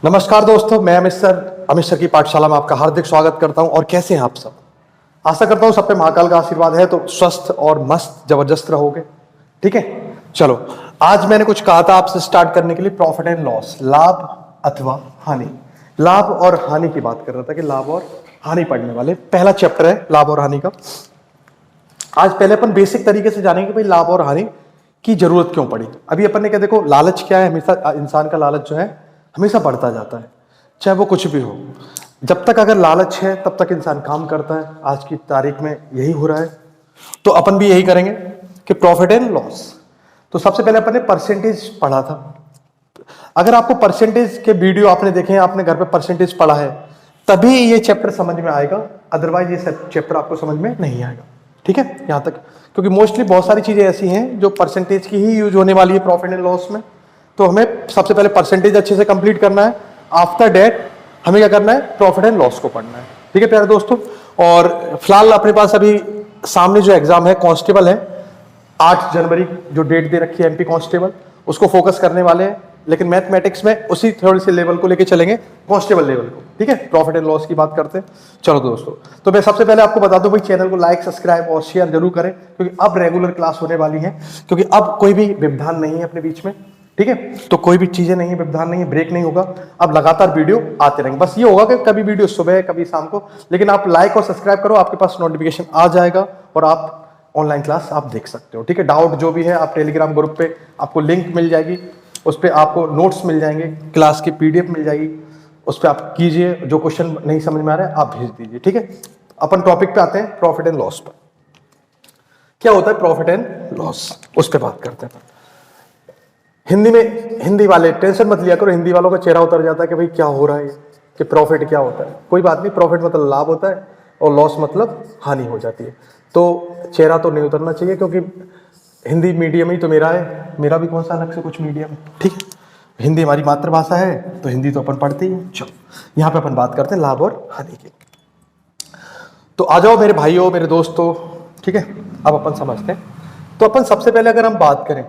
नमस्कार दोस्तों, मैं अमित सर की पाठशाला में आपका हार्दिक स्वागत करता हूं। और कैसे हैं आप सब? आशा करता हूं सब पे महाकाल का आशीर्वाद है, तो स्वस्थ और मस्त जबरदस्त रहोगे। ठीक है, चलो आज मैंने कुछ कहा था आपसे स्टार्ट करने के लिए, प्रॉफिट एंड लॉस, लाभ अथवा हानि। लाभ और हानि की बात कर रहा था कि लाभ और हानि पढ़ने वाले, पहला चैप्टर है लाभ और हानि का। आज पहले अपन बेसिक तरीके से जानेंगे भाई लाभ और हानि की जरूरत क्यों पड़ी। अभी अपन ने क्या, देखो लालच क्या है, हमेशा इंसान का लालच जो है हमेशा बढ़ता जाता है, चाहे वो कुछ भी हो। जब तक अगर लालच है तब तक इंसान काम करता है। आज की तारीख में यही हो रहा है, तो अपन भी यही करेंगे कि प्रॉफिट एंड लॉस। तो सबसे पहले अपन ने परसेंटेज पढ़ा था। अगर आपको परसेंटेज के वीडियो आपने देखे हैं, आपने घर पे परसेंटेज पढ़ा है, तभी ये चैप्टर समझ में आएगा, अदरवाइज ये चैप्टर आपको समझ में नहीं आएगा। ठीक है, यहां तक, क्योंकि मोस्टली बहुत सारी चीजें ऐसी हैं जो परसेंटेज की ही यूज होने वाली है प्रॉफिट एंड लॉस में। तो हमें सबसे पहले परसेंटेज अच्छे से कंप्लीट करना है, आफ्टर डेट हमें क्या करना है, प्रॉफिट एंड लॉस को पढ़ना है। ठीक है प्यारे दोस्तों, और फिलहाल अपने पास अभी सामने जो एग्जाम है कांस्टेबल है, 8 जनवरी जो डेट दे रखी है एमपी कांस्टेबल, उसको फोकस करने वाले हैं। लेकिन मैथमेटिक्स में उसी थोड़ी सी लेवल को लेके चलेंगे, कांस्टेबल लेवल को। ठीक है, प्रॉफिट एंड लॉस की बात करते हैं। चलो दोस्तों, तो मैं सबसे पहले आपको बता दूं भाई, चैनल को लाइक, सब्सक्राइब और शेयर जरूर करें, क्योंकि अब रेगुलर क्लास होने वाली है। क्योंकि अब कोई भी व्यवधान नहीं है अपने बीच में। ठीक है, तो कोई भी चीजें नहीं है, व्यवधान नहीं है, ब्रेक नहीं होगा। अब लगातार वीडियो आते रहेंगे। बस ये होगा कि कभी वीडियो सुबह, कभी शाम को, लेकिन आप लाइक और सब्सक्राइब करो, आपके पास नोटिफिकेशन आ जाएगा और आप ऑनलाइन क्लास आप देख सकते हो। ठीक है, डाउट जो भी है आप टेलीग्राम ग्रुप पे आपको लिंक मिल जाएगी, उस पर आपको नोट्स मिल जाएंगे, क्लास की पीडीएफ मिल जाएगी, उस पर आप कीजिए। जो क्वेश्चन नहीं समझ में आ रहा है आप भेज दीजिए। ठीक है, अपन टॉपिक पे आते हैं, प्रॉफिट एंड लॉस पर। क्या होता है प्रॉफिट एंड लॉस, उस पर बात करते हैं। हिंदी में, हिंदी वाले टेंशन मत लिया करो, हिंदी वालों का चेहरा उतर जाता है कि भाई क्या हो रहा है, कि प्रॉफिट क्या होता है। कोई बात नहीं, प्रॉफिट मतलब लाभ होता है और लॉस मतलब हानि हो जाती है। तो चेहरा तो नहीं उतरना चाहिए, क्योंकि हिंदी मीडियम ही तो मेरा है, मेरा भी कौन सा अलग से कुछ मीडियम है। ठीक है, हिंदी हमारी मातृभाषा है, तो हिंदी तो अपन पढ़ते ही हैं। चलो यहाँ पे अपन बात करते हैं लाभ और हानि की। तो आ जाओ मेरे भाइयों, मेरे दोस्तों। ठीक है, अब अपन समझते हैं। तो अपन सबसे पहले अगर हम बात करें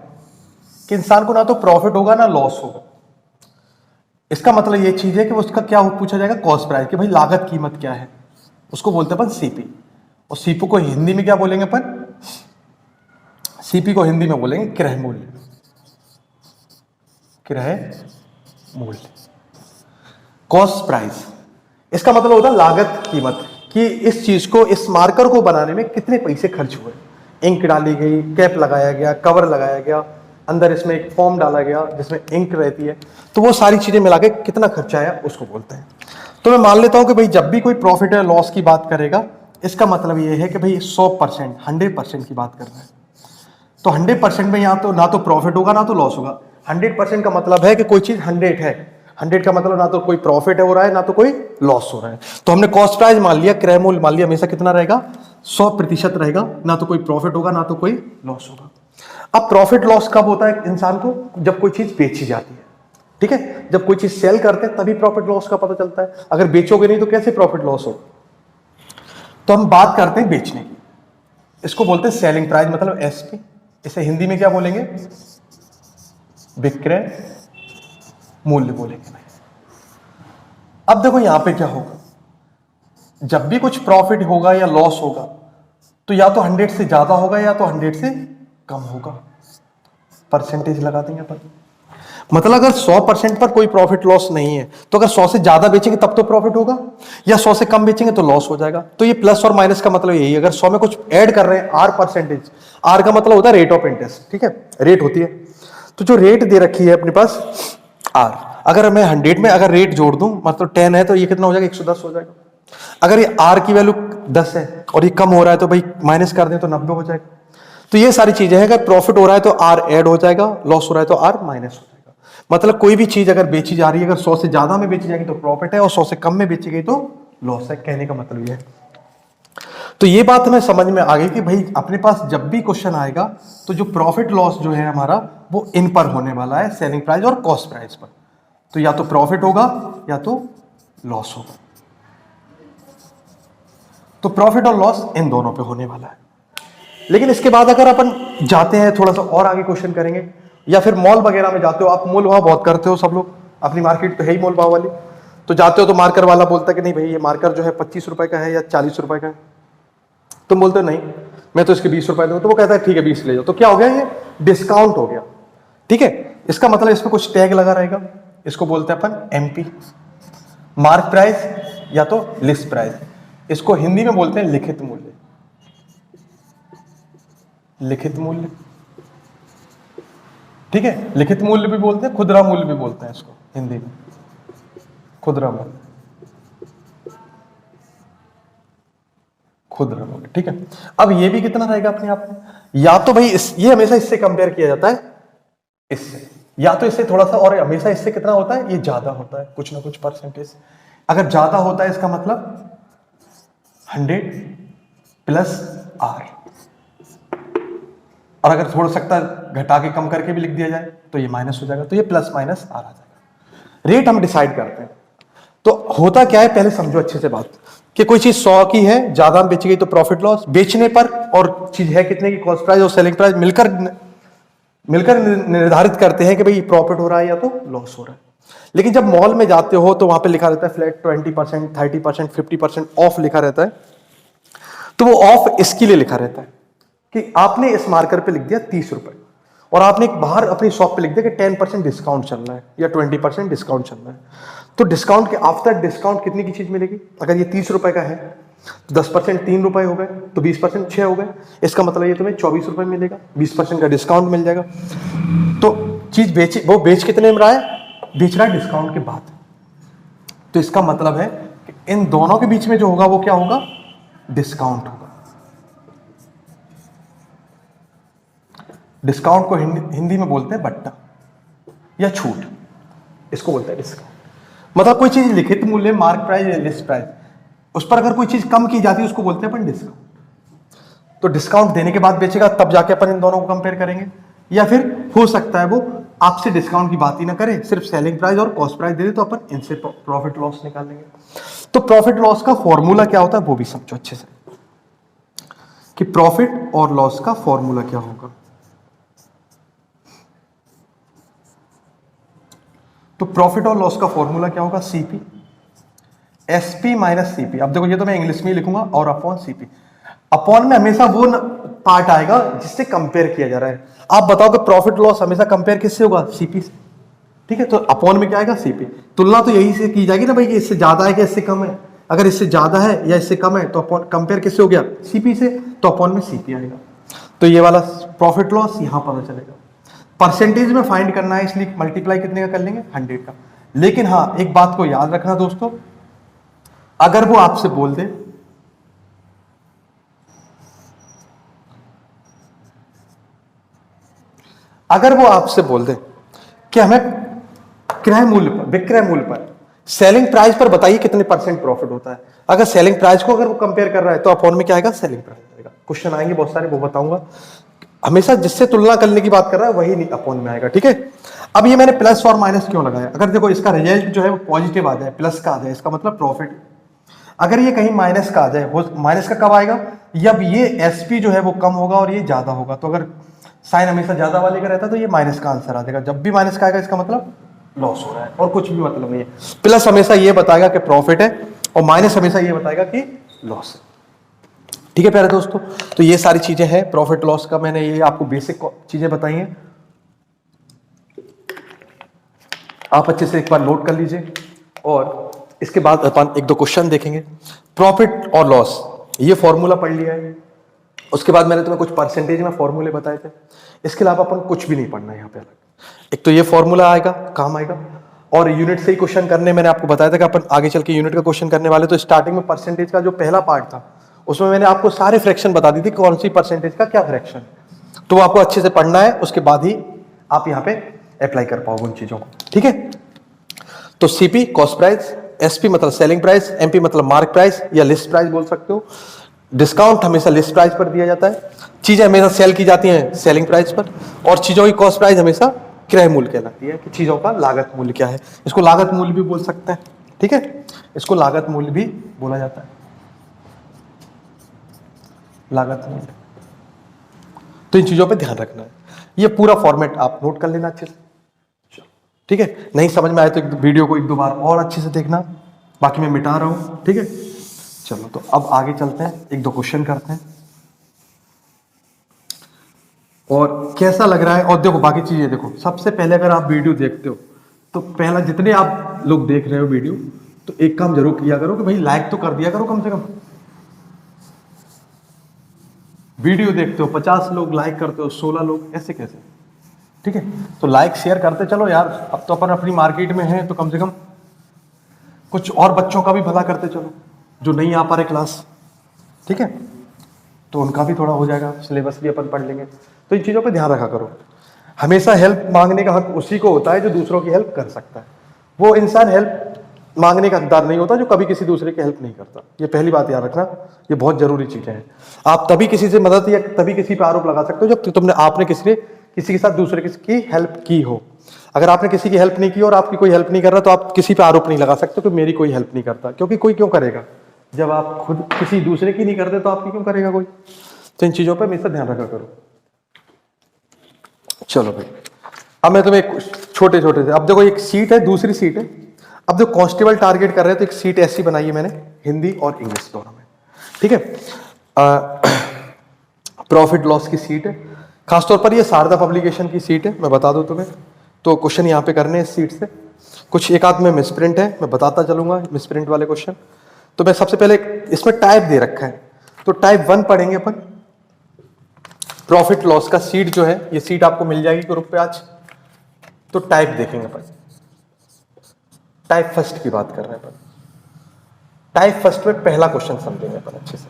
कि इंसान को ना तो प्रॉफिट होगा ना लॉस होगा, इसका मतलब ये चीज है कि उसका क्या पूछा जाएगा, कॉस्ट प्राइस, कि भाई लागत कीमत क्या है, उसको बोलते हैं अपन सीपी। और सीपी को हिंदी में क्या बोलेंगे अपन, सीपी को हिंदी में बोलेंगे क्रय मूल्य। क्रय मूल्य, कॉस्ट प्राइस, इसका मतलब होता है लागत कीमत, कि इस चीज को, इस मार्कर को बनाने में कितने पैसे खर्च हुए। इंक डाली गई, कैप लगाया गया, कवर लगाया गया, अंदर इसमें एक फॉर्म डाला गया जिसमें इंक रहती है, तो वो सारी चीजें मिला के कितना खर्चा आया उसको बोलते हैं। तो मैं मान लेता हूं कि भाई जब भी कोई प्रॉफिट या लॉस की बात करेगा, इसका मतलब ये है कि भाई 100%, 100% की बात कर रहे हैं। तो 100% में यहाँ तो ना तो प्रॉफिट होगा ना तो लॉस होगा। 100% का मतलब है कि कोई चीज 100 है, 100 का मतलब ना तो कोई प्रॉफिट हो रहा है ना तो कोई लॉस हो रहा है। तो हमने कॉस्ट प्राइस मान लिया, क्रय मूल्य मान लिया, हमेशा कितना रहेगा, 100% रहेगा, ना तो कोई प्रॉफिट होगा ना तो कोई लॉस होगा। अब प्रॉफिट लॉस कब होता है इंसान को, जब कोई चीज बेची जाती है। ठीक है, जब कोई चीज सेल करते हैं तभी प्रॉफिट लॉस का पता चलता है। अगर बेचोगे नहीं तो कैसे प्रॉफिट लॉस हो। तो हम बात करते हैं बेचने की, इसको बोलते हैं सेलिंग प्राइस, मतलब एसपी। इसे हिंदी में क्या बोलेंगे, विक्रय मूल्य बोलेंगे। अब देखो यहां पे क्या होगा, जब भी कुछ प्रॉफिट होगा या लॉस होगा, तो या तो 100 से ज्यादा होगा या तो 100 से कम होगा। परसेंटेज लगा देंगे अपन, मतलब अगर 100% पर कोई प्रॉफिट लॉस नहीं है, तो अगर 100 से ज्यादा बेचेंगे तब तो प्रॉफिट होगा, या 100 से कम बेचेंगे तो लॉस हो जाएगा। तो ये प्लस और माइनस का मतलब यही है। अगर 100 में कुछ ऐड कर रहे हैं, आर परसेंटेज, आर का मतलब होता है रेट ऑफ इंटरेस्ट। ठीक है, रेट होती है, तो जो रेट दे रखी है अपने पास आर, अगर मैं 100 में अगर रेट जोड़ दूं, मतलब 10 है तो ये कितना हो जाएगा, 110 हो जाएगा। अगर ये आर की वैल्यू 10 है और ये कम हो रहा है तो भाई माइनस कर दें तो 90 हो जाएगा। तो ये सारी चीजें हैं, अगर प्रॉफिट हो रहा है तो आर ऐड हो जाएगा, लॉस हो रहा है तो आर माइनस हो जाएगा। मतलब कोई भी चीज अगर बेची जा रही है, अगर 100 से ज्यादा में बेची जाएगी तो प्रॉफिट है, और 100 से कम में बेची गई तो लॉस है। कहने का मतलब ये है। तो ये बात हमें समझ में आ गई कि भाई अपने पास जब भी क्वेश्चन आएगा तो जो प्रॉफिट लॉस जो है हमारा, वो इन पर होने वाला है, सेलिंग प्राइस और कॉस्ट प्राइस पर। तो या तो प्रॉफिट होगा या तो लॉस होगा। तो प्रॉफिट और लॉस इन दोनों पे होने वाला है। लेकिन इसके बाद अगर अपन जाते हैं थोड़ा सा और आगे क्वेश्चन करेंगे, या फिर मॉल वगैरह में जाते हो आप, मॉल वहां बहुत करते हो सब लोग, अपनी मार्केट तो है ही मोल भाव वाली। तो जाते हो तो मार्कर वाला बोलता है कि नहीं भाई ये मार्कर जो है 25 रुपए का है या 40 रुपए का है। तुम बोलते हो नहीं मैं तो इसके 20 रुपए दूंगा, तो वो कहता है ठीक है 20 ले जाओ। तो क्या हो गया, ये डिस्काउंट हो गया। ठीक है, इसका मतलब इसमें कुछ टैग लगा रहेगा, इसको बोलते हैं अपन एमपी, मार्क प्राइस या तो लिस्ट प्राइस। इसको हिंदी में बोलते हैं लिखित मूल्य। लिखित मूल्य, ठीक है, लिखित मूल्य भी बोलते हैं, खुदरा मूल्य भी बोलते हैं इसको हिंदी में, खुदरा मूल्य, खुदरा मूल्य। ठीक है, अब ये भी कितना रहेगा अपने आप में, या तो भाई ये हमेशा इससे कंपेयर किया जाता है, इससे, या तो इससे थोड़ा सा, और हमेशा इससे कितना होता है, ये ज्यादा होता है कुछ ना कुछ परसेंटेज। अगर ज्यादा होता है इसका मतलब 100 प्लस आर, और अगर थोड़ा सकता घटा के कम करके भी लिख दिया जाए तो ये माइनस हो जाएगा, तो ये प्लस माइनस आर आ जाएगा। रेट हम डिसाइड करते हैं। तो होता क्या है, पहले समझो अच्छे से बात, कि कोई चीज 100 की है, ज्यादा में बेची गई तो प्रॉफिट लॉस, बेचने पर और चीज है कितने की, कॉस्ट प्राइस और सेलिंग प्राइस मिलकर निर्धारित करते हैं कि भाई प्रॉफिट हो रहा है या तो लॉस हो रहा है। लेकिन जब मॉल में जाते हो तो वहां पे लिखा रहता है फ्लैट 20%, 30%, 50% ऑफ लिखा रहता है। तो वो ऑफ इसके लिए लिखा रहता है कि आपने इस मार्कर पे लिख दिया 30 रुपए, और आपने एक बाहर अपनी शॉप पे लिख दिया कि 10% डिस्काउंट चल रहा है या 20% डिस्काउंट चल रहा है। तो डिस्काउंट के आफ्टर डिस्काउंट कितने की चीज मिलेगी, अगर ये 30 रुपए का है तो 10% 3 रुपए हो गए, तो 20% 6 हो गए। इसका मतलब ये तुम्हें 24 रुपए मिलेगा, 20% का डिस्काउंट मिल जाएगा। तो चीज बेची, वो बेच कितने में रहा है, बेच रहा है डिस्काउंट के बाद। तो इसका मतलब है कि इन दोनों के बीच में जो होगा वो क्या होगा, डिस्काउंट होगा। डिस्काउंट को हिंदी में बोलते हैं बट्टा या छूट, इसको बोलते हैं डिस्काउंट। मतलब कोई चीज लिखित मूल्य, मार्क प्राइस या लिस्ट प्राइस, उस पर अगर कोई चीज कम की जाती है उसको बोलते हैं अपन डिस्काउंट। तो डिस्काउंट देने के बाद बेचेगा तब जाके अपन इन दोनों को कंपेयर करेंगे, या फिर हो सकता है वो आपसे डिस्काउंट की बात ही ना करे, सिर्फ सेलिंग प्राइस और कॉस्ट प्राइस दे दे, तो अपन इनसे प्रॉफिट लॉस निकाल लेंगे। तो प्रॉफिट लॉस का फॉर्मूला क्या होता है वो भी समझो अच्छे से, कि प्रॉफिट और लॉस का फॉर्मूला क्या होगा। तो प्रॉफिट और लॉस का फॉर्मूला क्या होगा, सीपी, एसपी माइनस सीपी। अब देखो ये तो मैं इंग्लिश में ही लिखूंगा, और अपॉन सीपी। अपॉन में हमेशा वो पार्ट आएगा जिससे कंपेयर किया जा रहा है। आप बताओ कि प्रॉफिट लॉस हमेशा कंपेयर किससे होगा, सीपी से। ठीक है, तो अपॉन में क्या आएगा, सीपी। तुलना तो यही से की जाएगी ना भाई, कि इससे ज्यादा है कि इससे कम है। अगर इससे ज्यादा है या इससे कम है तो अपॉन कंपेयर किससे हो गया, सीपी से, तो अपॉन में सीपी आएगा। तो ये वाला प्रॉफिट लॉस यहां पता चलेगा। परसेंटेज में फाइंड करना है, इसलिए मल्टीप्लाई कितने का कर लेंगे, 100 का। लेकिन हाँ एक बात को याद रखना दोस्तों, अगर वो आपसे बोल दे कि हमें क्रय मूल्य पर, विक्रय मूल्य पर, सेलिंग प्राइस पर बताइए कितने परसेंट प्रॉफिट होता है। अगर सेलिंग प्राइस को अगर वो कंपेयर कर रहा है तो अपॉन में क्या आएगा, सेलिंग प्राइस आएगा। क्वेश्चन आएंगे बहुत सारे, वो बताऊंगा। हमेशा जिससे तुलना करने की बात कर रहा है वही नहीं अपॉन में आएगा। ठीक है, अब ये मैंने प्लस और माइनस क्यों लगाया, अगर देखो इसका रिजल्ट जो है वो पॉजिटिव आ जाए, प्लस का आ जाए, इसका मतलब प्रॉफिट। अगर ये कहीं माइनस का आ जाए, माइनस का कब आएगा, जब ये एसपी जो है वो कम होगा और ये ज्यादा होगा। तो अगर साइन हमेशा ज्यादा वाले का रहता है तो ये माइनस का आंसर आ जाएगा। जब भी माइनस का आएगा इसका मतलब लॉस हो रहा है, और कुछ भी मतलब नहीं है। प्लस हमेशा ये बताएगा कि प्रॉफिट है, और माइनस हमेशा ये बताएगा कि लॉस है। ठीक है प्यारे दोस्तों, तो ये सारी चीजें हैं प्रॉफिट लॉस का, मैंने ये आपको बेसिक चीजें बताई हैं। आप अच्छे से एक बार नोट कर लीजिए, और इसके बाद अपन एक दो क्वेश्चन देखेंगे। प्रॉफिट और लॉस, ये फॉर्मूला पढ़ लिया है। उसके बाद मैंने तुम्हें कुछ परसेंटेज में फॉर्मूले बताए थे। इसके अलावा अपन कुछ भी नहीं पढ़ना है यहाँ पे अलग। एक तो ये फॉर्मूला आएगा, काम आएगा, और यूनिट से ही क्वेश्चन करने मैंने आपको बताया था कि अपन आगे चल के यूनिट का क्वेश्चन करने वाले। तो स्टार्टिंग में परसेंटेज का जो पहला पार्ट था उसमें मैंने आपको सारे फ्रैक्शन बता दी थी, कौन सी परसेंटेज का क्या फ्रैक्शन, तो वो आपको अच्छे से पढ़ना है। उसके बाद ही आप यहाँ पे अप्लाई कर पाओगे उन चीजों को। ठीक है, तो सीपी कॉस्ट प्राइस, एसपी मतलब सेलिंग प्राइस, एमपी मतलब मार्क प्राइस या लिस्ट प्राइस बोल सकते हो। डिस्काउंट हमेशा लिस्ट प्राइस पर दिया जाता है, चीजें हमेशा सेल की जाती हैं सेलिंग प्राइस पर, और चीजों की कॉस्ट प्राइस हमेशा क्रय मूल्य कहलाती है, कि चीजों का लागत मूल्य क्या है। इसको लागत मूल्य भी बोल सकते हैं। ठीक है, इसको लागत मूल्य भी बोला जाता है, लागत मूल्य। तो इन चीजों पे ध्यान रखना है। ये पूरा फॉर्मेट आप नोट कर लेना अच्छे से। ठीक है, नहीं समझ में आए तो वीडियो को 1-2 बार और अच्छे से देखना, बाकी मैं मिटा रहा हूँ, ठीक है। चलो तो अब आगे चलते हैं, 1-2 क्वेश्चन करते हैं और कैसा लग रहा है। और देखो बाकी चीजें देखो, सबसे पहले अगर आप वीडियो देखते हो तो पहला जितने आप लोग देख रहे हो वीडियो, तो एक काम जरूर किया करो कि भाई लाइक तो कर दिया करो कम से कम। वीडियो देखते हो 50 लोग लाइक करते हो 16 लोग, ऐसे कैसे, ठीक है। तो लाइक शेयर करते चलो यार, अब तो अपन अपनी मार्केट में हैं तो कम से कम कुछ और बच्चों का भी भला करते चलो जो नहीं आ पा रहे क्लास, ठीक है, तो उनका भी थोड़ा हो जाएगा, सिलेबस भी अपन पढ़ लेंगे। तो इन चीज़ों पे ध्यान रखा करो। हमेशा हेल्प मांगने का हक उसी को होता है जो दूसरों की हेल्प कर सकता है। वो इंसान हेल्प मांगने का हकदार नहीं होता जो कभी किसी दूसरे की हेल्प नहीं करता। ये पहली बात याद रखना, ये बहुत जरूरी चीजें हैं। आप तभी किसी से मदद या तभी किसी पे आरोप लगा सकते हो जब आपने किसी के साथ दूसरे की हेल्प की हो। अगर आपने किसी की हेल्प नहीं की और आपकी कोई हेल्प नहीं कर रहा तो आप किसी पे आरोप नहीं लगा सकते कि मेरी कोई हेल्प नहीं करता, क्योंकि कोई क्यों करेगा जब आप खुद किसी दूसरे की नहीं करते तो आपकी क्यों करेगा कोई। तो इन चीजों पर हमेशा ध्यान रखा करो। चलो भाई, अब मैं तुम्हें छोटे छोटे से, अब देखो एक सीट है, दूसरी सीट है। अब जो कांस्टेबल टारगेट कर रहे हैं तो एक सीट ऐसी बनाई है मैंने, हिंदी और इंग्लिश दोनों में, ठीक है। प्रॉफिट लॉस की सीट है, खासतौर पर ये शारदा पब्लिकेशन की सीट है, मैं बता दूं तुम्हें। तो क्वेश्चन यहाँ पे करने हैं इस सीट से, कुछ एक आध में मिसप्रिंट है, मैं बताता चलूंगा मिसप्रिंट वाले क्वेश्चन। तो मैं सबसे पहले, इसमें टाइप दे रखा है तो टाइप 1 पढ़ेंगे अपन। प्रॉफिट लॉस का सीट जो है, ये सीट आपको मिल जाएगी ग्रुप पे आज। तो टाइप देखेंगे अपन, टाइप फर्स्ट की बात कर रहे हैं अपन। टाइप फर्स्ट में पहला क्वेश्चन समझेंगे अपन अच्छे से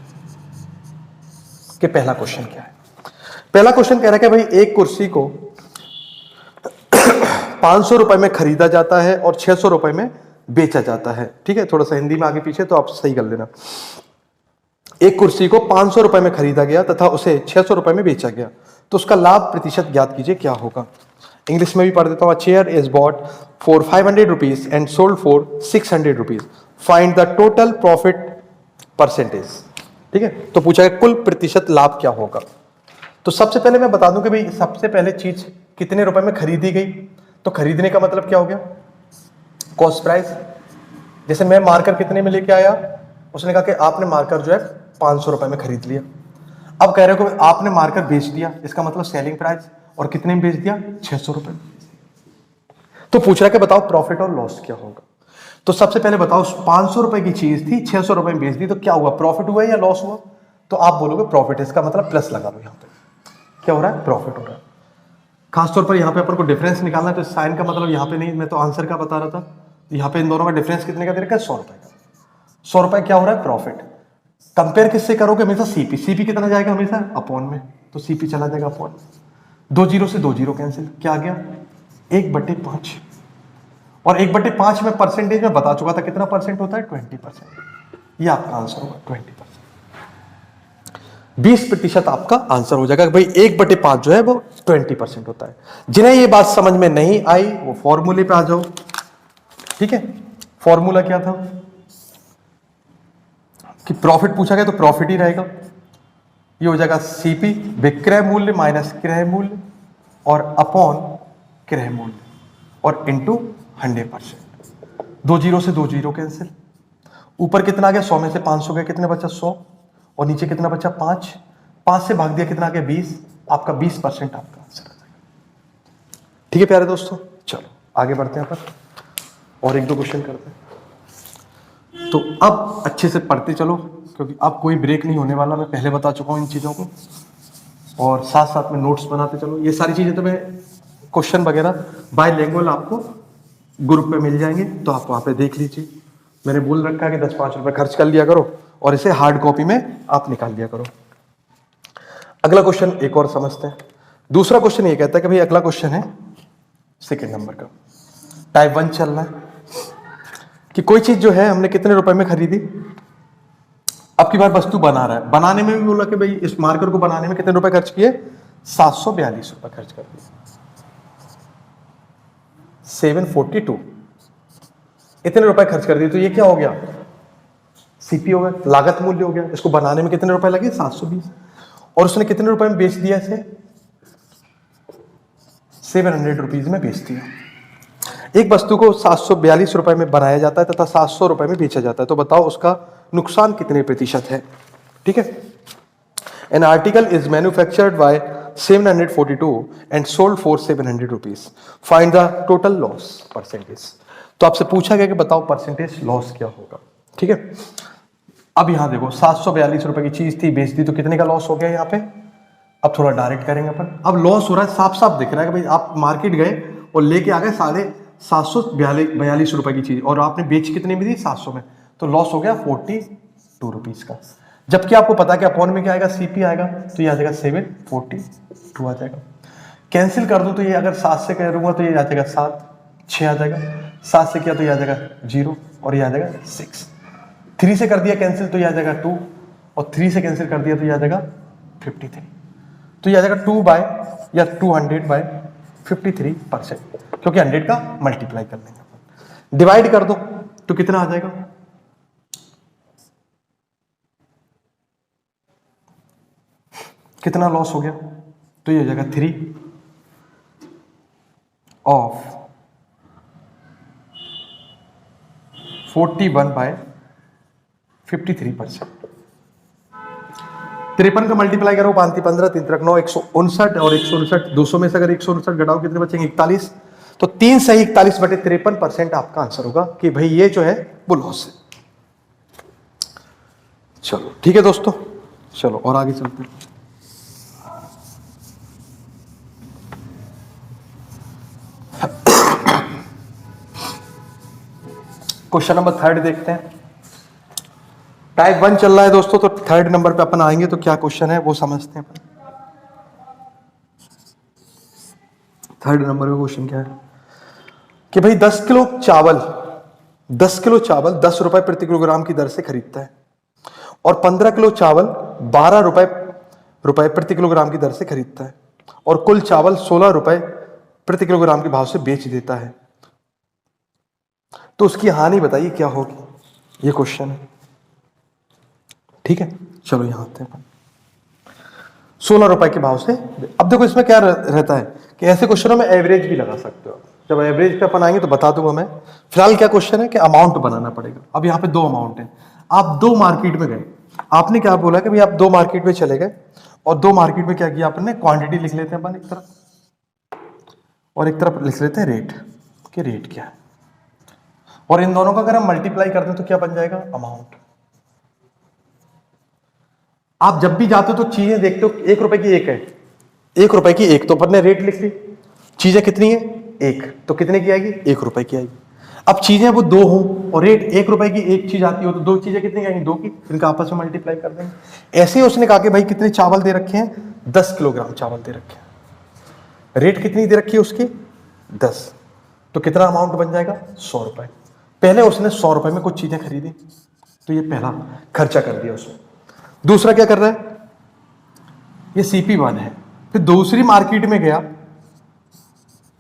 कि पहला क्वेश्चन क्या है। पहला क्वेश्चन कह रहा है कि भाई एक कुर्सी को 500 रुपए में खरीदा जाता है और 600 रुपए में बेचा जाता है, ठीक है। थोड़ा सा हिंदी में आगे पीछे तो आप सही कर लेना। एक कुर्सी को 500 रुपए में खरीदा गया तथा उसे 600 रुपए में बेचा गया, तो उसका लाभ प्रतिशत ज्ञात कीजिए, क्या होगा। इंग्लिश में भी पढ़ देता हूँ। Chair is bought for 500 rupees and sold for 600 rupees, find the total profit percentage, ठीक है। तो पूछा गया कुल प्रतिशत लाभ क्या होगा। तो सबसे पहले मैं बता दूं कि भाई सबसे पहले चीज कितने रुपए में खरीदी गई, तो खरीदने का मतलब क्या हो गया, कॉस्ट प्राइस। जैसे मैं मार्कर कितने में लेके आया, उसने कहा कि आपने मार्कर जो है 500 रुपए में खरीद लिया। अब कह रहे हो कि आपने मार्कर बेच दिया, इसका मतलब सेलिंग प्राइस, और कितने में बेच दिया, 600 रुपए। तो पूछ रहा है कि बताओ प्रॉफिट और लॉस क्या होगा। तो सबसे पहले बताओ 500 रुपए की चीज थी, 600 रुपए में बेच दी, तो क्या हुआ, प्रॉफिट हुआ या लॉस हुआ। तो आप बोलोगे प्रॉफिट, इसका मतलब प्लस लगा दो, यहाँ पे क्या हो रहा है, प्रॉफिट हो रहा है। खासतौर पर यहाँ पे अपन को डिफरेंस निकालना है, तो साइन का मतलब यहाँ पे नहीं, मैं तो आंसर का बता रहा था। यहाँ पे इन दोनों का डिफरेंस कितने का दे रखा है, 100 रुपए का। 100 रुपए क्या हो रहा है, प्रॉफिट। कंपेयर किससे करोगे, हमेशा सीपी। सीपी कितना जाएगा हमेशा, अपॉन में, तो सीपी चला जाएगा अपॉन। 2 जीरो से 2 जीरो कैंसिल, क्या आ गया, 1/5। और 1/5 में परसेंटेज में बता चुका था कितना परसेंट होता है, 20%। ये आपका आंसर होगा, 20%। 20% आपका आंसर हो जाएगा। भाई 1/5 जो है वो 20% होता है। जिन्हें ये बात समझ में नहीं आई वो फॉर्मूले पे आ जाओ, ठीक है। फॉर्मूला क्या था कि प्रॉफिट पूछा गया तो प्रॉफिट ही रहेगा। ये हो जाएगा सीपी, विक्रय मूल्य माइनस क्रय मूल्य, और अपॉन क्रय मूल्य, और इंटू 100%। 2 जीरो से 2 जीरो कैंसिल। ऊपर कितना आ गया, 100 में से 500 गया, कितने बचा, 100, और नीचे कितना बचा, 5। 5 से भाग दिया, कितना आ गया, 20। आपका 20% आपका आंसर आ जाएगा, ठीक है प्यारे दोस्तों। चलो आगे बढ़ते हैं अपन और 1-2 क्वेश्चन करते हैं। तो अब अच्छे से पढ़ते चलो, क्योंकि अब कोई ब्रेक नहीं होने वाला, मैं पहले बता चुका हूं इन चीज़ों को। और साथ साथ में नोट्स बनाते चलो। ये सारी चीज़ें तो मैं क्वेश्चन वगैरह बायलैंग्वेज आपको ग्रुप पे मिल जाएंगे, तो आप वहाँ पे देख लीजिए। मैंने बोल रखा है कि 10-5 रुपये खर्च कर लिया करो और इसे हार्ड कॉपी में आप निकाल लिया करो। अगला क्वेश्चन एक और समझते हैं। दूसरा क्वेश्चन ये कहता है कि भाई अगला क्वेश्चन है 2 नंबर का, टाइप 1 चल रहा है कि कोई चीज जो है हमने कितने रुपए में खरीदी। अब की बार वस्तु बना रहा है, बनाने में भी बोला कि भाई इस मार्कर को बनाने में कितने रुपए खर्च किए, 742 रुपए खर्च कर दिए। 742 इतने रुपए खर्च कर दिए, तो ये क्या हो गया, सीपी हो गया, लागत मूल्य हो गया। इसको बनाने में कितने रुपए लगे, 720, और उसने कितने रुपए में बेच दिया इसे, 700 रुपीज में बेच दिया। एक वस्तु को 742 रुपए में बनाया जाता है तथा 700 रुपए में बेचा जाता है, तो बताओ उसका नुकसान कितने प्रतिशत है। ठीक है, an article is manufactured by 742 and sold for 700 rupees, find the total loss percentage. तो आपसे पूछा गया कि बताओ परसेंटेज लॉस क्या होगा। ठीक है, अब यहां देखो 742 रुपए की चीज थी, बेच दी, तो कितने का लॉस हो गया यहाँ पे। अब थोड़ा डायरेक्ट करेंगे अपन। अब लॉस हो रहा है, साफ साफ दिख रहा है कि भाई आप मार्केट गए और लेके आ गए 742 रुपए की चीज और आपने बेच कितने में दी, 700 में, तो लॉस हो गया 42 रुपीज का। जबकि आपको पता है कि अपॉन में क्या आएगा, सीपी आएगा, तो ये आ जाएगा 742 आ जाएगा। कैंसिल कर दूं तो ये अगर 7 से करूंगा तो ये आ जाएगा 7, 6 आ जाएगा, 7 से किया तो ये आ जाएगा 0 और ये आ जाएगा 6, 3 से कर दिया कैंसिल तो ये आ जाएगा 2 और 3 से कैंसिल कर दिया तो ये आ जाएगा 53, तो ये आ जाएगा 2 बाय या 200 बाय 53%, क्योंकि 100 का मल्टीप्लाई कर लेंगे, डिवाइड कर दो तो कितना आ जाएगा, कितना लॉस हो गया, तो ये हो जाएगा 3 ऑफ 41 बाय 53%। 53 का मल्टीप्लाई करो, 5 15 3 3 9 159 और 159, 200 में से अगर 159 घटाओ कितने बचेंगे, 41, तो 3 सही 41/53% आपका आंसर होगा कि भाई ये जो है वो लॉस है। चलो ठीक है दोस्तों, चलो और आगे चलते हैं। क्वेश्चन नंबर 3 देखते हैं। टाइप 1 चल रहा है दोस्तों, तो 3rd नंबर पे अपन आएंगे, तो क्या क्वेश्चन है वो समझते हैं अपन। 3rd नंबर का क्वेश्चन क्या है कि भाई 10 किलो चावल 10 रुपए प्रति किलोग्राम की दर से खरीदता है और 15 किलो चावल 12 रुपए प्रति किलोग्राम की दर से खरीदता है और कुल चावल 16 रुपए प्रति किलोग्राम के भाव से बेच देता है, तो उसकी हानि बताइए क्या होगी। ये क्वेश्चन है। ठीक है, चलो यहां आते हैं। 16 रुपए के भाव से। अब देखो इसमें क्या रहता है कि ऐसे क्वेश्चनों में एवरेज भी लगा सकते हो। जब एवरेज पे अपन आएंगे तो बता दूंगा मैं। फिलहाल क्या क्वेश्चन है कि अमाउंट बनाना पड़ेगा। अब यहाँ पे 2 अमाउंट है, आप 2 मार्केट में गए, आपने क्या बोला कि भाई आप 2 मार्केट में चले गए और 2 मार्केट में क्या किया आपने, क्वांटिटी लिख लेते हैं अपन एक तरफ और एक तरफ लिख लेते हैं रेट, कि रेट क्या है, और इन दोनों का अगर हम मल्टीप्लाई करते हैं तो क्या बन जाएगा, अमाउंट। आप जब भी जाते हो तो चीजें देखते हो 1 रुपए की एक है, 1 रुपए की एक, तो अपन ने रेट लिख ली। चीजें कितनी है, 1, तो कितने की आएगी, 1 रुपए की आएगी। अब चीजें वो 2 हो और रेट 1 रुपए की एक चीज आती हो तो 2 चीजें कितनी आएंगी, 2 की, इनका आपस में मल्टीप्लाई कर देंगे। ऐसे ही उसने कहा कि भाई कितने चावल दे रखे हैं, 10 किलोग्राम चावल दे रखे हैं, रेट कितनी दे रखी है उसकी, 10, तो कितना अमाउंट बन जाएगा, 100 रुपए। पहले उसने 100 रुपए में कुछ चीजें खरीदी, तो ये पहला खर्चा कर दिया उसने। दूसरा क्या कर रहा है, ये CP1 है, फिर दूसरी मार्केट में गया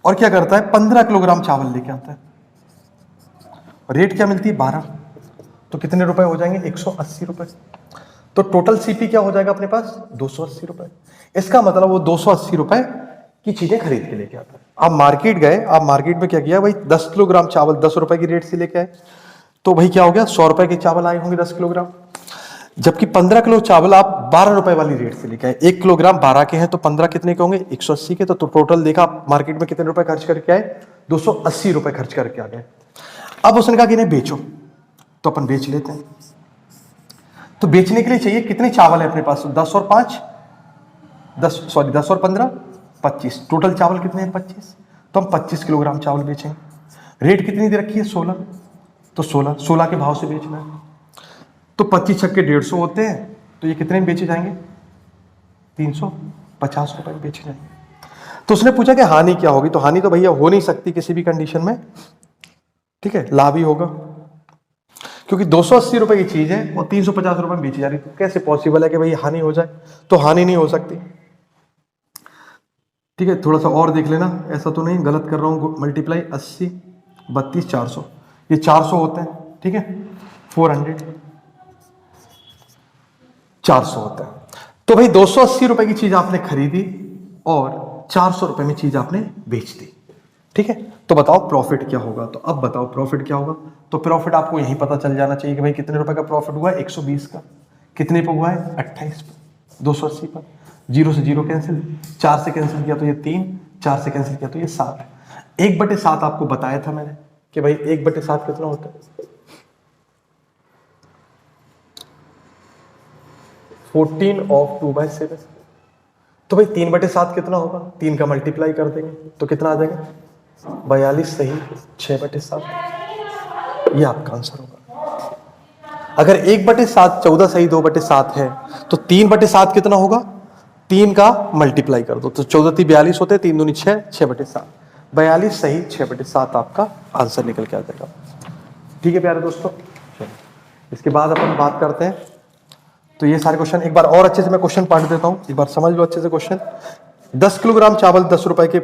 और क्या करता है, 15 किलोग्राम चावल लेके आता है, रेट क्या मिलती है, 12, तो कितने रुपए हो जाएंगे, 180 रुपए। तो टोटल CP क्या हो जाएगा अपने पास, 280 रुपए। इसका मतलब वो 280 रुपए की चीजें खरीद के लेके आता है। आप मार्केट गए, आप मार्केट में क्या किया भाई, 10 किलोग्राम चावल 10 रुपए की रेट से लेके आए, तो भाई क्या हो गया, 100 रुपए के चावल आए होंगे 10 किलोग्राम। जबकि 15 किलो चावल आप 12 रुपए वाली रेट से लेके आए, 1 किलोग्राम 12 के हैं तो 15 कितने के होंगे, 180 के। तो टोटल देखा आप मार्केट में कितने रुपए खर्च करके आए, 280 रुपए खर्च करके आ गए। अब उसने कहा कि इन्हें बेचो, तो अपन बेच लेते हैं। तो बेचने के लिए चाहिए कितने चावल है अपने पास, 10 और 5 10 और 15 25, टोटल चावल कितने हैं, 25, तो हम 25 किलोग्राम चावल बेचेंगे। रेट कितनी दे रखी है, 16, तो 16 के भाव से बेचना है। तो 25 छक्के 150 होते हैं, तो ये कितने में बेचे जाएंगे, 350 रुपए में बेचे जाएंगे। तो उसने पूछा कि हानि क्या होगी, तो हानि तो भैया हो नहीं सकती किसी भी कंडीशन में, ठीक है, लाभ ही होगा, क्योंकि 280 रुपए की चीज है और 350 रुपए में बेची जा रही, तो कैसे पॉसिबल है कि भाई हानि हो जाए, तो हानि नहीं हो सकती। ठीक है, थोड़ा सा और देख लेना, ऐसा तो नहीं गलत कर रहा हूं, मल्टीप्लाई 80 32 400, ये 400 होते हैं, ठीक है, 400 400 होता है। तो भाई 280 रुपए की चीज आपने खरीदी और 400 रुपए में चीज आपने बेच दी, ठीक है, तो बताओ प्रॉफिट क्या होगा। तो अब बताओ प्रॉफिट क्या होगा। तो प्रॉफिट आपको यही पता चल जाना चाहिए कि भाई कितने रुपए का प्रॉफिट हुआ है, 120 का। कितने पे हुआ है, 28 पे, 280 पर। जीरो से जीरो कैंसिल, 4 से कैंसिल किया तो ये 3, 4 से कैंसिल किया तो ये 7। 1/7 आपको बताया था मैंने कि भाई 1/7 कितना होता है, 14 ऑफ 2/7। तो भाई 3/7 कितना होगा, 3 का मल्टीप्लाई कर देंगे तो कितना आ जाएगा, 42 सही 6/7। ये आपका आंसर होगा। अगर 1/7 14 सही 2/7 है तो 3/7 कितना होगा, 3 का मल्टीप्लाई कर दो तो 14 × 42 होते हैं, 3 दूनी 6, 6/7। 42 सही 6/7 आपका आंसर निकल के आ जाएगा। ठीक है प्यारे दोस्तों, इसके बाद अपन बात करते हैं। तो ये सारे क्वेश्चन एक बार और अच्छे से मैं क्वेश्चन पढ़ देता हूं, एक बार समझ लो अच्छे से क्वेश्चन। 10 किलोग्राम चावल 10 रुपए के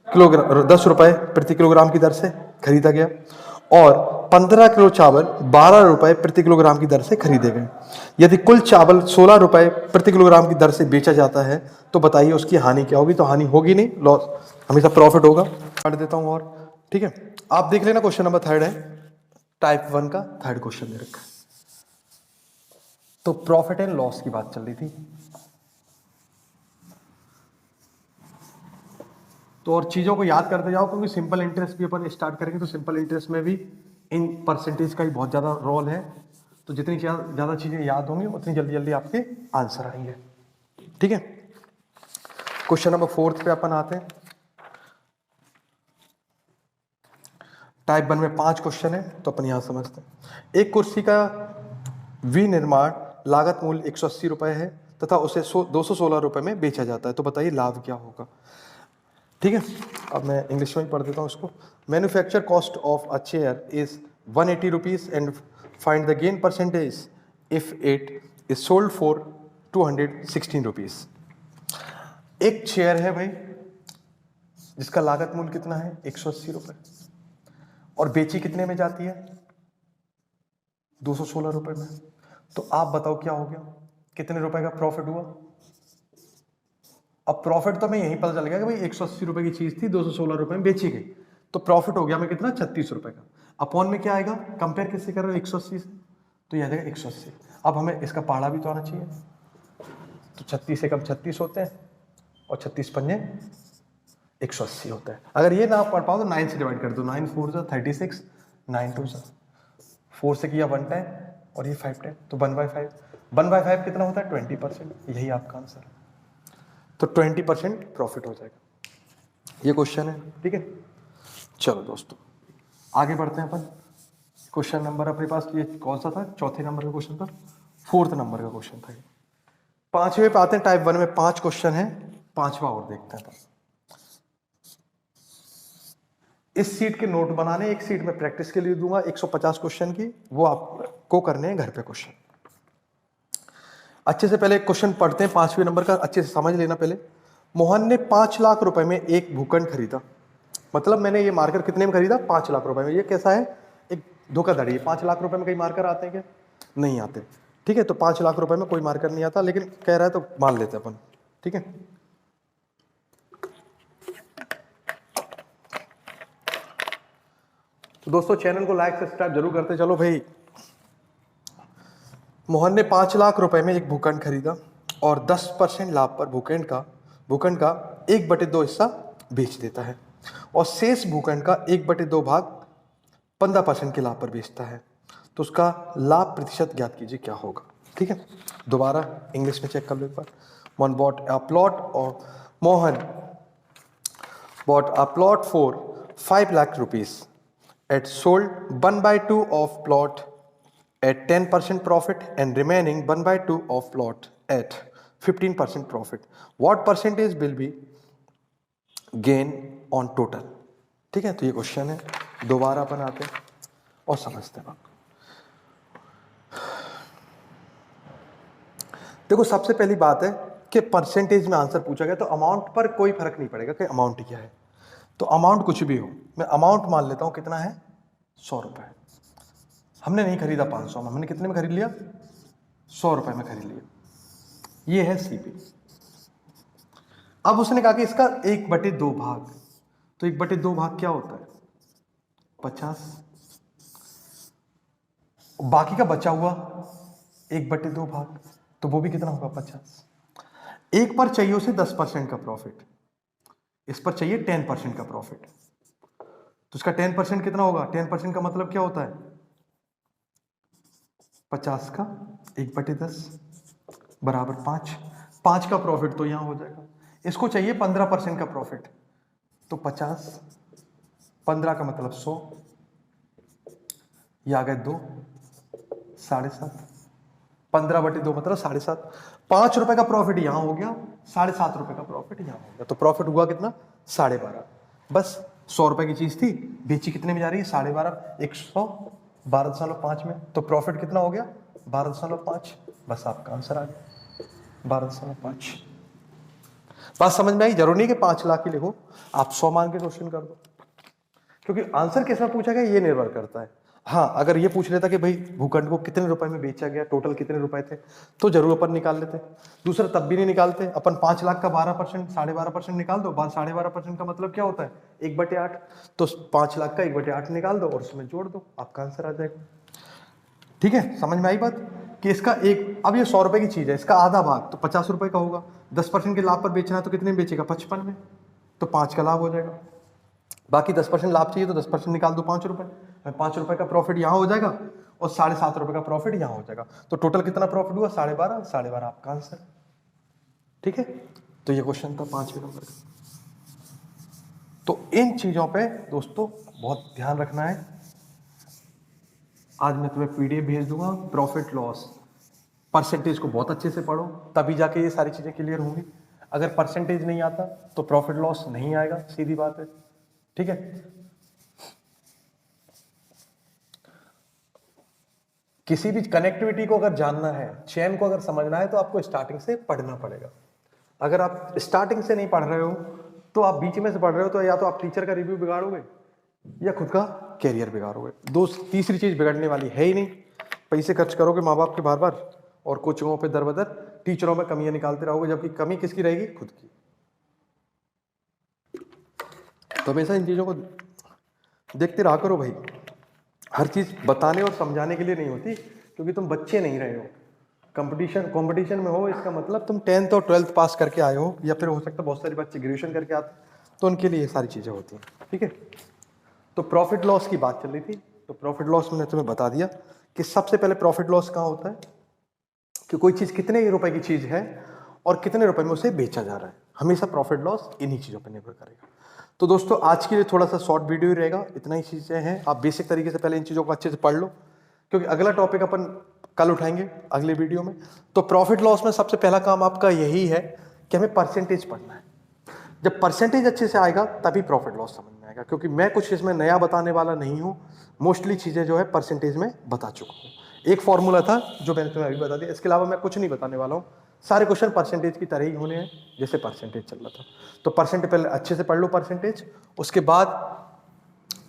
किलोग्राम 10 रुपए प्रति किलोग्राम की दर से खरीदा गया और 15 किलो चावल 12 रुपए प्रति किलोग्राम की दर से खरीदे गए। यदि कुल चावल 16 रुपए प्रति किलोग्राम की दर से बेचा जाता है तो बताइए उसकी हानि क्या होगी। तो हानि होगी नहीं, लॉस, हमेशा प्रॉफिट होगा। पढ़ देता हूं और, ठीक है। आप देख लेना, क्वेश्चन नंबर 3 है, टाइप 1 का 3rd क्वेश्चन दे रखा है। तो प्रॉफिट एंड लॉस की बात चल रही थी। तो और चीजों को याद करते जाओ, क्योंकि सिंपल इंटरेस्ट भी अपन स्टार्ट करेंगे तो सिंपल इंटरेस्ट में भी इन परसेंटेज का ही बहुत ज्यादा रोल है। तो जितनी ज्यादा चीजें याद होंगी उतनी जल्दी जल्दी आपके आंसर आएंगे। ठीक है, क्वेश्चन नंबर 4 पे अपन आते हैं। टाइप 1 में 5 क्वेश्चन है, तो अपन यहां समझते हैं। एक कुर्सी का विनिर्माण लागत मूल्य 180 रुपए है तथा उसे 216 रुपए में बेचा जाता है, तो बताइए लाभ क्या होगा। ठीक है, अब मैं इंग्लिश में ही पढ़ देता हूँ इसको। Manufacture cost of a chair is 180 rupees and find the gain percentage if it is sold for 216 rupees. एक चेयर है भाई जिसका लागत मूल्य कितना है, 180 रुपए, और बेची कितने में जाती है, 216 रुपए में। तो आप बताओ क्या हो गया, कितने रुपए का प्रॉफिट हुआ। अब प्रॉफिट तो हमें यही पता चल गया कि भाई 180 रुपए की चीज थी, 216 रुपए में बेची गई, तो प्रॉफिट हो गया हमें कितना, 36 रुपए का। अपॉन में क्या आएगा, कंपेयर किससे कर रहे हो, 180 से, तो यह आ जाएगा 180। अब हमें इसका पहाड़ा भी तो आना चाहिए, तो 36 से कम 36 होते हैं और 36 पंजे 180 होता है। अगर ये ना पढ़ पाओ तो 9 से डिवाइड कर दो, 9 4 जा 36, 9 2 जा 4 से किया 1 10 और ये 5 10, तो 1/5। 1/5 कितना होता है, 20%। यही आपका आंसर है, तो 20% प्रॉफिट हो जाएगा। ये क्वेश्चन है, ठीक है। चलो दोस्तों आगे बढ़ते हैं अपन। क्वेश्चन नंबर अपने पास ये कौन सा था, चौथे नंबर का क्वेश्चन था, 4th नंबर का क्वेश्चन था। 5वें पे आते हैं। टाइप 1 में 5 क्वेश्चन है, 5वां और देखते हैं। इस सीट के नोट बनाने, एक सीट में प्रैक्टिस के लिए दूंगा 150 क्वेश्चन की, वो आपको करने हैं घर पे क्वेश्चन। अच्छे से पहले क्वेश्चन पढ़ते हैं 5वें नंबर का, अच्छे से समझ लेना पहले। मोहन ने 5 लाख रुपए में एक भूखंड खरीदा। मतलब मैंने ये मार्कर कितने में खरीदा, 5 लाख रुपए में। ये कैसा है, एक धोखाधड़ी है। 5 लाख रुपए में कई मार्कर आते हैं क्या, नहीं आते। ठीक है, तो 5 लाख रुपए में कोई मार्कर नहीं आता, लेकिन कह रहा है तो मान लेते अपन। ठीक है, तो दोस्तों चैनल को लाइक सब्सक्राइब जरूर करते चलो भाई। मोहन ने 5 लाख रुपए में एक भूखंड खरीदा और 10% लाभ पर भूखंड का 1/2 हिस्सा बेच देता है और शेष भूखंड का 1/2 भाग 15% के लाभ पर बेचता है, तो उसका लाभ प्रतिशत ज्ञात कीजिए क्या होगा। ठीक है, दोबारा इंग्लिश में चेक कर लो एक बार। Mohan bought a plot for 5 lakh rupees at sold 1/2 of plot at 10% profit and remaining 1/2 of plot at 15% profit. What percentage will be gain on total? ठीक है, तो ये क्वेश्चन है, दोबारा अपन आते हैं और समझते हैं। देखो सबसे पहली बात है कि परसेंटेज में आंसर पूछा गया तो अमाउंट पर कोई फर्क नहीं पड़ेगा कि अमाउंट क्या है। तो अमाउंट कुछ भी हो, मैं अमाउंट मान लेता हूं कितना है, 100 रुपए। हमने नहीं खरीदा 500 में, हमने कितने में खरीद लिया, 100 रुपए में खरीद लिया। ये है सीपी। अब उसने कहा कि इसका 1/2 भाग, तो 1/2 भाग क्या होता है? 50। बाकी का बचा हुआ 1/2 भाग, तो वो भी कितना होगा? 50। एक पर चाहिए उसे 10% का प्रॉफिट, इस पर चाहिए 10% का प्रॉफिट, तो इसका 10% कितना होगा? 10% का मतलब क्या होता है? 50 का 1/10 बराबर 5। 5 का प्रॉफिट तो यहां हो जाएगा। इसको चाहिए 15% का प्रॉफिट, तो 50, 15 का मतलब 100, ये आ गए 2, 7.5। 15/2 मतलब 7.5। 5 रुपए का प्रॉफिट यहां हो गया, 7.5 रुपए का प्रॉफिट यहां हो गया, तो प्रॉफिट हुआ कितना? 12.5। बस 100 रुपए की चीज थी, बेची कितने में जा रही है? 12.5, 100 12.5 में, तो प्रॉफिट कितना हो गया? 12.5। बस आपका आंसर आ गया 12.5। बात समझ में आई? जरूरी नहीं कि 5 लाख ही लिखो, आप 100 मान के क्वेश्चन कर दो, क्योंकि आंसर कैसा पूछा गया ये निर्भर करता है। हाँ, अगर ये पूछ लेता कि भाई भूखंड को कितने रुपए में बेचा गया, टोटल कितने रुपए थे, तो जरूर अपन निकाल लेते। दूसरा तब भी नहीं निकालते अपन। 5 लाख का 12%, 12.5% निकाल दो। 12.5% का मतलब क्या होता है? 1/8। तो 5 लाख का 1/8 निकाल दो और उसमें जोड़ दो, आपका आंसर आ जाएगा। ठीक है, समझ में आई बात? कि इसका एक, अब ये 100 रुपए की चीज है, इसका आधा भाग तो 50 रुपए का होगा। 10% के लाभ पर बेचना है तो कितने में बेचेगा? 55 में, तो 5 का लाभ हो जाएगा। बाकी 10% लाभ चाहिए तो 10% निकाल दो, 5 रुपए। 5 रुपए का प्रॉफिट यहां हो जाएगा और 7.5 रुपए का प्रॉफिट यहां हो जाएगा, तो टोटल कितना प्रॉफिट हुआ? 12.5। 12.5 आपका आंसर। ठीक है, तो ये क्वेश्चन था 5वें नंबर का। तो इन चीजों पे दोस्तों बहुत ध्यान रखना है। आज मैं तुम्हें पीडीएफ भेज दूंगा, प्रॉफिट लॉस परसेंटेज को बहुत अच्छे से पढ़ो, तभी जाके ये सारी चीजें क्लियर होंगी। अगर परसेंटेज नहीं आता तो प्रॉफिट लॉस नहीं आएगा, सीधी बात है। ठीक है, किसी भी कनेक्टिविटी को अगर जानना है, चेन को अगर समझना है, तो आपको स्टार्टिंग से पढ़ना पड़ेगा। अगर आप स्टार्टिंग से नहीं पढ़ रहे हो, तो आप बीच में से पढ़ रहे हो, तो या तो आप टीचर का रिव्यू बिगाड़ोगे या खुद का कैरियर बिगाड़ोगे। तीसरी चीज बिगड़ने वाली है ही नहीं। पैसे खर्च करोगे माँ बाप के बार बार, और कोचिंगों पे दर बदर, टीचरों में कमियां निकालते रहोगे, जबकि कमी किसकी रहेगी? खुद की। तो हमेशा इन चीजों को देखते रहा करो भाई। हर चीज बताने और समझाने के लिए नहीं होती, क्योंकि तुम बच्चे नहीं रहे हो, कंपटीशन में हो। इसका मतलब तुम 10th और 12th पास करके आए हो, या फिर हो सकता है बहुत सारे बच्चे ग्रेजुएशन करके आते, तो उनके लिए ये सारी चीजें होती हैं। ठीक है, तो प्रॉफिट लॉस की बात चल रही थी। तो प्रॉफिट लॉस मैंने तुम्हें बता दिया कि सबसे पहले प्रॉफिट लॉस कहाँ होता है, कि कोई चीज कितने रुपए की चीज है और कितने रुपए में उसे बेचा जा रहा है। हमेशा प्रॉफिट लॉस इन्हीं चीजों पर निर्भर करेगा। तो दोस्तों आज के लिए थोड़ा सा शॉर्ट वीडियो ही रहेगा, इतना ही चीजें हैं। आप बेसिक तरीके से पहले इन चीजों को अच्छे से पढ़ लो, क्योंकि अगला टॉपिक अपन कल उठाएंगे अगले वीडियो में। तो प्रॉफिट लॉस में सबसे पहला काम आपका यही है कि हमें परसेंटेज पढ़ना है। जब परसेंटेज अच्छे से आएगा तभी प्रॉफिट लॉस समझ में आएगा, क्योंकि मैं कुछ इसमें नया बताने वाला नहीं हूँ। मोस्टली चीजें जो है परसेंटेज में बता चुका हूँ। एक फॉर्मूला था जो मैंने तुम्हें अभी बता दिया, इसके अलावा मैं कुछ नहीं बताने वाला हूँ। सारे क्वेश्चन परसेंटेज की तरह ही होने हैं जैसे परसेंटेज चल रहा था। तो परसेंटेज पहले अच्छे से पढ़ लो परसेंटेज, उसके बाद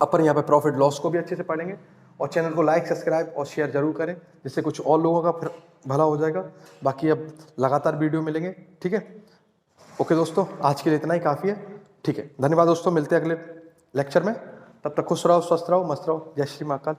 अपन यहाँ पे प्रॉफिट लॉस को भी अच्छे से पढ़ेंगे। और चैनल को लाइक, सब्सक्राइब और शेयर जरूर करें, जिससे कुछ और लोगों का फिर भला हो जाएगा। बाकी अब लगातार वीडियो मिलेंगे। ठीक है, ओके दोस्तों, आज के लिए इतना ही काफ़ी है। ठीक है, धन्यवाद दोस्तों, मिलते हैं अगले लेक्चर में। तब तक खुश रहो, स्वस्थ रहो, मस्त रहो। जय श्री महाकाल।